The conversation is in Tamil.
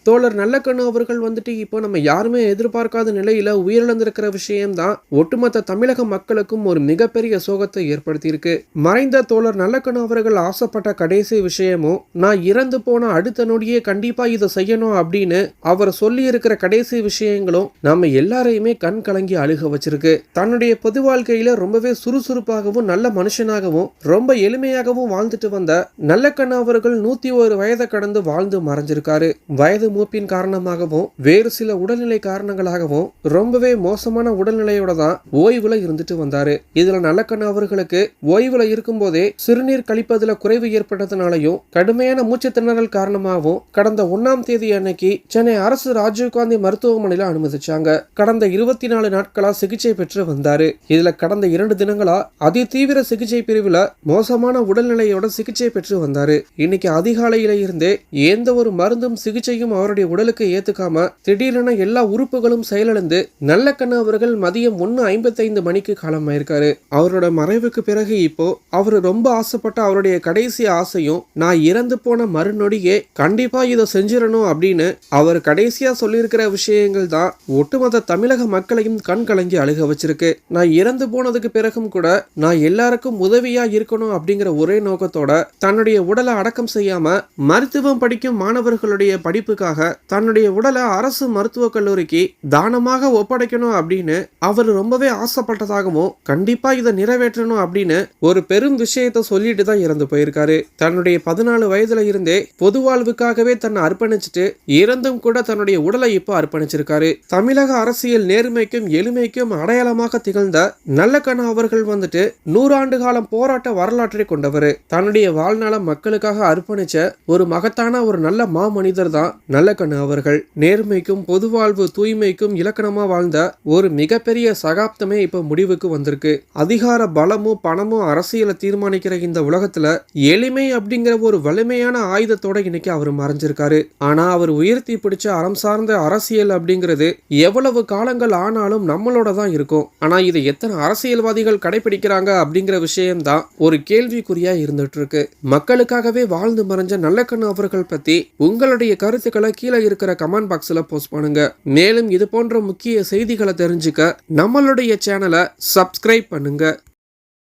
தோழர் நல்லக்கண்ணு அவர்கள் வந்துட்டு இப்போ நம்ம யாருமே எதிர்பார்க்காத நிலையில உயிரிழந்திருக்கிற விஷயம்தான் ஒட்டுமொத்த தமிழக மக்களுக்கும் ஒரு மிகப்பெரிய சோகத்தை ஏற்படுத்தியிருக்கு. மறைந்த தோழர் நல்லக்கண்ணு அவர்கள் ஆசைப்பட்ட கடைசி விஷயமும் நான் இறந்து போன அடுத்த நொடியே கண்டிப்பா இதை செய்யணும் அப்படின்னு அவர் சொல்லி இருக்கிற கடைசி விஷயங்களும் நம்ம எல்லாரையுமே கண் கலங்கி அழுக வச்சிருக்கு. தன்னுடைய பொது வாழ்க்கையில ரொம்பவே சுறுசுறுப்பாகவும் நல்ல மனுஷனாகவும் ரொம்ப எளிமையாகவும் வாழ்ந்துட்டு வந்த நல்லக்கண்ணு அவர்கள் 101 வயதை கடந்து வாழ்ந்து மறைஞ்சிருக்காரு. வயது மூப்பின் காரணமாகவும் வேறு சில உடல்நிலை காரணங்களாகவும் ரொம்பவே மோசமான உடல்நிலையோட தான் ஓய்வுல இருந்துட்டு வந்தாரு. இதுல நல்லக்கண்ணு அவர்களுக்கு ஓய்வுல இருக்கும் போதே சிறுநீர் கழிப்பதுல குறைவு ஏற்பட்டதுனாலையும் கடுமையான மூச்சு திணறல் காரணமாகவும் கடந்த 1ஆம் தேதி அன்னைக்கு சென்னை அரசு ராஜீவ்காந்தி மருத்துவமனையில அனுமதிச்சாங்க. கடந்த 24 நாட்களா சிகிச்சை பெற்று வந்தாரு. இதுல கடந்த 2 தினங்களா அதி தீவிர சிகிச்சை பிரிவுல மோசமான உடல்நிலையோட சிகிச்சை பெற்று வந்தாரு. இன்னைக்கு அதிகாலையில இருந்தே எந்த ஒரு மருந்தும் சிகிச்சையும் அவருடைய உடலுக்கு ஏத்துக்காம திடீரென எல்லா உறுப்புகளும் செயலிழந்து நல்லக்கண்ணு அவர்கள் மதியம் 1:55 மணிக்கு காலமாயிருக்காரு. அவரோட மறைவுக்கு பிறகு இப்போ அவர் ரொம்ப ஆசைப்பட்ட அவருடைய கடைசி ஆசையும் நான் இறந்து போன மறுநொடியே கண்டிப்பா இதை செஞ்சிடணும் அப்படின்னு அவர் கடைசியா சொல்லியிருக்கிற விஷயங்கள் தான் ஒட்டுமொத்த தமிழக மக்களையும் கண் கலங்கி அழுக வச்சிருக்கு. நான் இறந்து போனதுக்கு பிறகும் கூட நான் எல்லாருக்கும் உதவியா இருக்கணும் அப்படிங்கிற ஒரே நோக்கத்தோட தன்னுடைய உடலை அடக்கம் செய்யாம மருத்துவம் படிக்கும் மாணவர்களுடைய படிப்புக்காக தன்னுடைய உடலை அரசு மருத்துவக் கல்லூரிக்கு தானமாக ஒப்படைக்கணும் அப்படின்னு அவர் ரொம்பவே ஆசைப்பட்டதாகவும் கண்டிப்பா இதை நிறைவேற்றணும் அப்படின்னு ஒரு பெரும் விஷயத்தை சொல்லிட்டு தான் இறந்து போயிருக்காரு. தன்னுடைய 14 வயதுல இருந்தே பொது வாழ்வுக்காகவே தன்னை அர்ப்பணிச்சுட்டு இறந்தும் கூட தன்னுடைய உடலை இப்போ அர்ப்பணிச்சிருக்காரு. தமிழக அரசியல் நேர்மைக்கும் எளிமைக்கும் அடையாளமாக திகழ்ந்த நல்லக்கண்ணு அவர்கள் வந்துட்டு 100 ஆண்டு காலம் போராட்ட வரலாற்றை கொண்டவர். தன்னுடைய வாழ்நாள மக்களுக்காக அர்ப்பணிச்ச ஒரு மகத்தான ஒரு நல்ல மாமனிதர் தான் நல்லக்கண்ணு அவர்கள். நேர்மைக்கும் பொது வாழ்வு தூய்மைக்கும் இலக்கணமா வாழ்ந்த ஒரு மிகப்பெரிய சகாப்தமே இப்ப முடிவுக்கு வந்திருக்கு. அதிகார பலமும் பணமும் அரசியலை தீர்மானிக்கிற இந்த உலகத்துல எளிமை அப்படிங்கிற ஒரு வலிமையான ஆயுதத்தோட இன்னைக்கு அவர் மறைஞ்சிருக்காரு. ஆனா அவர் உயர்த்தி பிடிச்ச அறம் சார்ந்த அரசியல் அப்படிங்கிறது எவ்வளவு காலங்கள் ஆனாலும் நம்மளோட தான் இருக்கும். ஆனா இதை எத்தனை அரசியல்வாதிகள் கடைபிடிக்கிறாங்க அப்படிங்கிற விஷயம்தான் ஒரு கேள்விக்குறியா இருந்துட்டு இருக்கு. மக்களுக்காகவே வாழ்ந்து மறைஞ்ச நல்லக்கண்ணு அவர்கள் பத்தி உங்களுடைய கருத்துக்களை கீழே இருக்கிற கமெண்ட் பாக்ஸ்ல போஸ்ட் பண்ணுங்க. மேலும் இது போன்ற முக்கிய செய்திகளை தெரிஞ்சுக்க நம்மளுடைய சேனலை சப்ஸ்கிரைப் பண்ணுங்க.